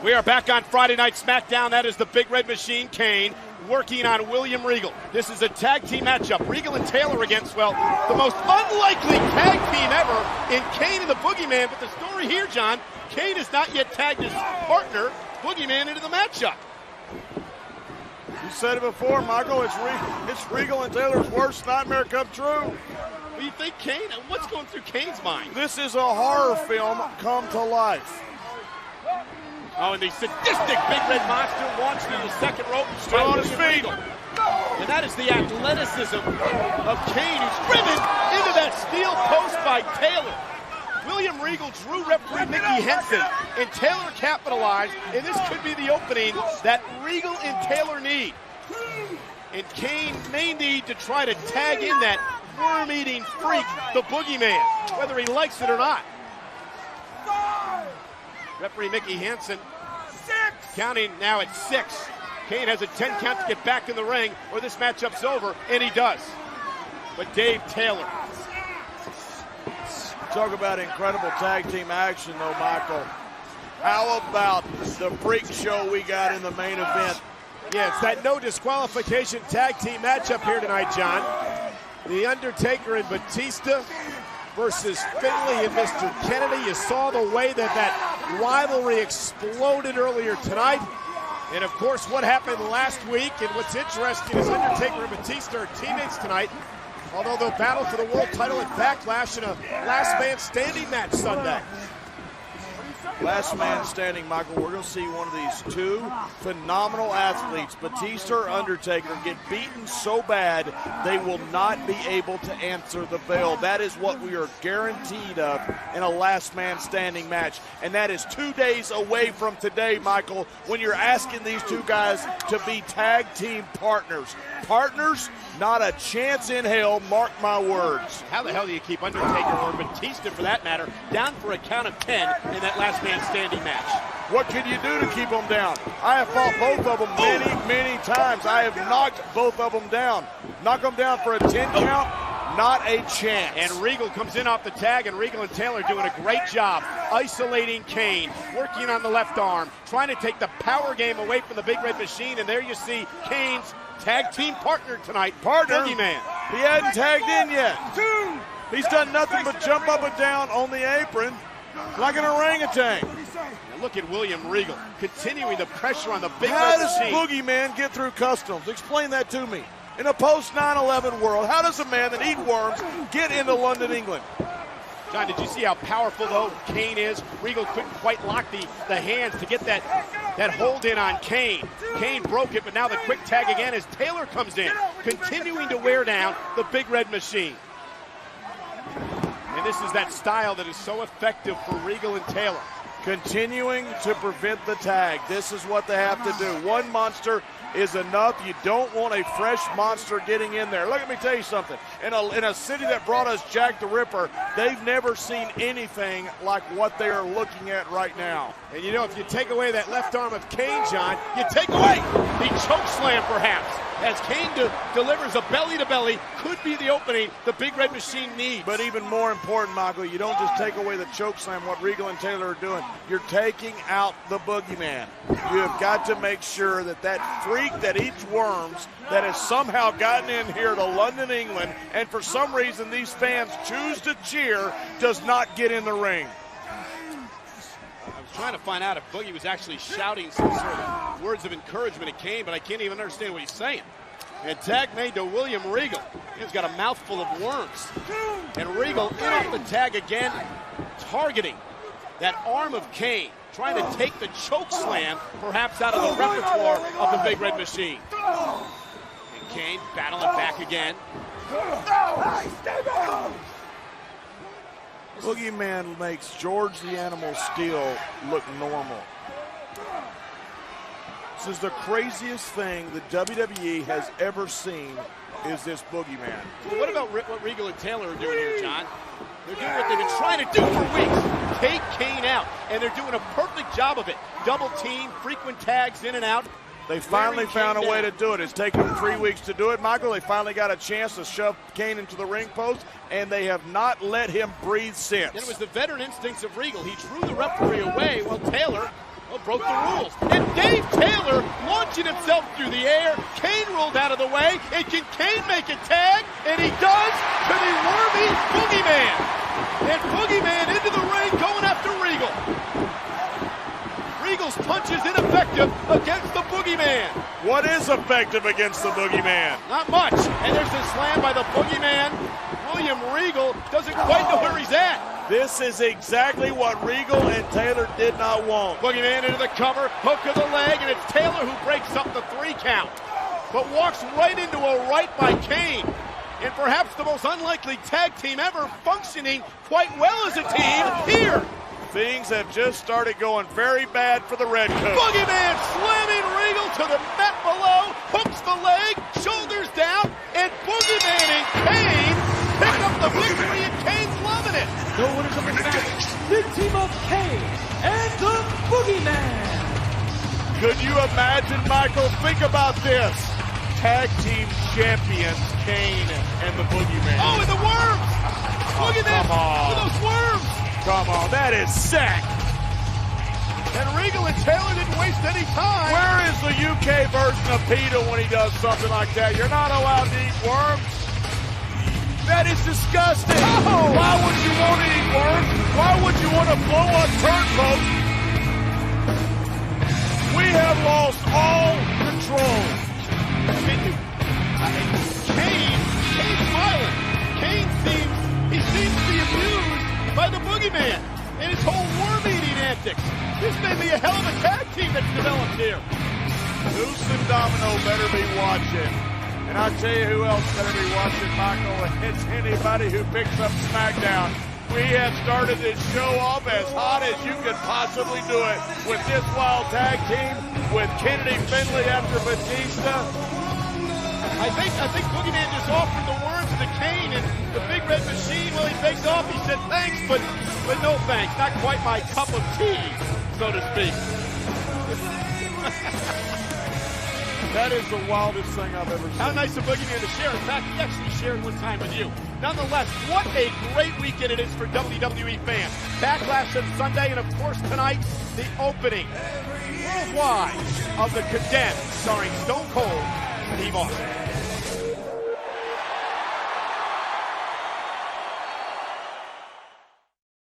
We are back on Friday Night SmackDown. That is the Big Red Machine, Kane, working on William Regal. This is a tag team matchup. Regal and Taylor against, well, the most unlikely tag team ever in Kane and the Boogeyman. But the story here, John, Kane has not yet tagged his partner, Boogeyman, into the matchup. You said it before, Michael. It's Regal and Taylor's worst nightmare come true. Do you think Kane? What's going through Kane's mind? This is a horror film come to life. Oh, and the sadistic Big Red Monster launched into the second rope. Still on his feet. And that is the athleticism of Kane, who's driven into that steel post by Taylor. William Regal drew referee Mickey Henson, and Taylor capitalized, and this could be the opening that Regal and Taylor need. And Kane may need to try to tag in that worm-eating freak, the Boogeyman, whether he likes it or not. Referee Mickey Henson counting now at 6. Kane has a 10 count to get back in the ring, or this matchup's over, and he does. But Dave Taylor. Talk about incredible tag team action, though, Michael. How about the freak show we got in the main event? Yeah, it's that no disqualification tag team matchup here tonight, John. The Undertaker and Batista versus Finlay and Mr. Kennedy. You saw the way that rivalry exploded earlier tonight. And, of course, what happened last week. And what's interesting is Undertaker and Batista are teammates tonight, although they'll battle for the world title at Backlash in a last man standing match Sunday. Last man standing, Michael. We're going to see one of these two phenomenal athletes, Batista or Undertaker, get beaten so bad they will not be able to answer the bell. That is what we are guaranteed of in a last man standing match. And that is 2 days away from today, Michael, when you're asking these two guys to be tag team partners. Partners, not a chance in hell, mark my words. How the hell do you keep Undertaker or Batista, for that matter, down for a count of 10 in that last man standing match? What can you do to keep them down? I have fought both of them many times. I have knocked both of them down. Knock them down for a 10 count, not a chance. And Regal comes in off the tag, and Regal and Taylor doing a great job isolating Kane, working on the left arm, trying to take the power game away from the Big Red Machine, and there you see Kane's tag team partner tonight, Boogeyman. He hadn't tagged in yet. He's done nothing but jump up and down on the apron like an orangutan. And look at William Regal continuing the pressure on the Big How Red does Machine. Boogeyman get through customs? Explain that to me. In a post-9/11 world, how does a man that eats worms get into London, England? John, did you see how powerful, though, Kane is? Regal couldn't quite lock the hands to get that hold in on Kane. Kane broke it, but now the quick tag again as Taylor comes in, continuing to wear down the Big Red Machine. And this is that style that is so effective for Regal and Taylor. Continuing to prevent the tag. This is what they have to do. One monster is enough. You don't want a fresh monster getting in there. Let me tell you something. In a city that brought us Jack the Ripper, they've never seen anything like what they are looking at right now. And you know, if you take away that left arm of Kane, John, you take away The choke slam, perhaps, as Kane delivers a belly-to-belly, could be the opening the Big Red Machine needs. But even more important, Michael, you don't just take away the choke slam, what Regal and Taylor are doing. You're taking out the Boogeyman. You have got to make sure that that freak that eats worms that has somehow gotten in here to London, England, and for some reason these fans choose to cheer, does not get in the ring. Trying to find out if Boogie was actually shouting some sort of words of encouragement at Kane, but I can't even understand what he's saying. And tag made to William Regal. He's got a mouthful of worms. And Regal in off the tag again, targeting that arm of Kane, trying to take the choke slam perhaps out of the repertoire of the Big Red Machine. And Kane battling back again. Boogeyman makes George the Animal Steel look normal. This is the craziest thing the WWE has ever seen, is this Boogeyman. What about what Regal and Taylor are doing here, John? They're doing what they've been trying to do for weeks. Take Kane out, and they're doing a perfect job of it. Double team, frequent tags in and out. They finally found a way to do it. It's taken them 3 weeks to do it, Michael. They finally got a chance to shove Kane into the ring post, and they have not let him breathe since. And it was the veteran instincts of Regal. He drew the referee away while Taylor broke broke the rules. And Dave Taylor launching himself through the air. Kane rolled out of the way. And can Kane make a tag? And he does to the wormy Boogeyman. And Boogeyman into the ring going after Regal. Regal's punch is ineffective against the Boogeyman. What is effective against the Boogeyman? Not much. And there's a slam by the Boogeyman. William Regal doesn't quite know where he's at. This is exactly what Regal and Taylor did not want. Boogeyman into the cover, hook of the leg, and it's Taylor who breaks up the 3 count. But walks right into a right by Kane. And perhaps the most unlikely tag team ever, functioning quite well as a team here. Things have just started going very bad for the Redcoats. Boogeyman slamming Regal to the mat below, hooks the leg, shoulders down, and Boogeyman and Kane pick up the victory, and Kane's loving it. The winners of this match, the team of Kane and the Boogeyman. Could you imagine, Michael? Think about this. Tag team champions, Kane and the Boogeyman. Oh, and the worms! Look at this! Come on. Look at those worms! Come on, that is sick. And Regal and Taylor didn't waste any time. Where is the UK version of PETA when he does something like that? You're not allowed to eat worms. That is disgusting. Oh. Why would you want to eat worms? Why would you want to blow a turncoat? We have lost all control. Kane's smiling. Kane seems to be amused by the Boogeyman and his whole worm-eating antics. This may be a hell of a tag team that's developed here. Moose and Domino better be watching. And I'll tell you who else better be watching, Michael. It's anybody who picks up SmackDown. We have started this show off as hot as you could possibly do it with this wild tag team, with Kennedy Finlay after Batista. I think Boogeyman just offered the worms to Kane, and the Big Red Machine, well, he begged off. He said thanks, but no thanks. Not quite my cup of tea, so to speak. That is the wildest thing I've ever seen. How nice of Boogeyman to share. In fact, he actually shared one time with you. Nonetheless, what a great weekend it is for WWE fans. Backlash on Sunday, and of course tonight, the opening worldwide of the Condemned, starring Stone Cold Steve Austin.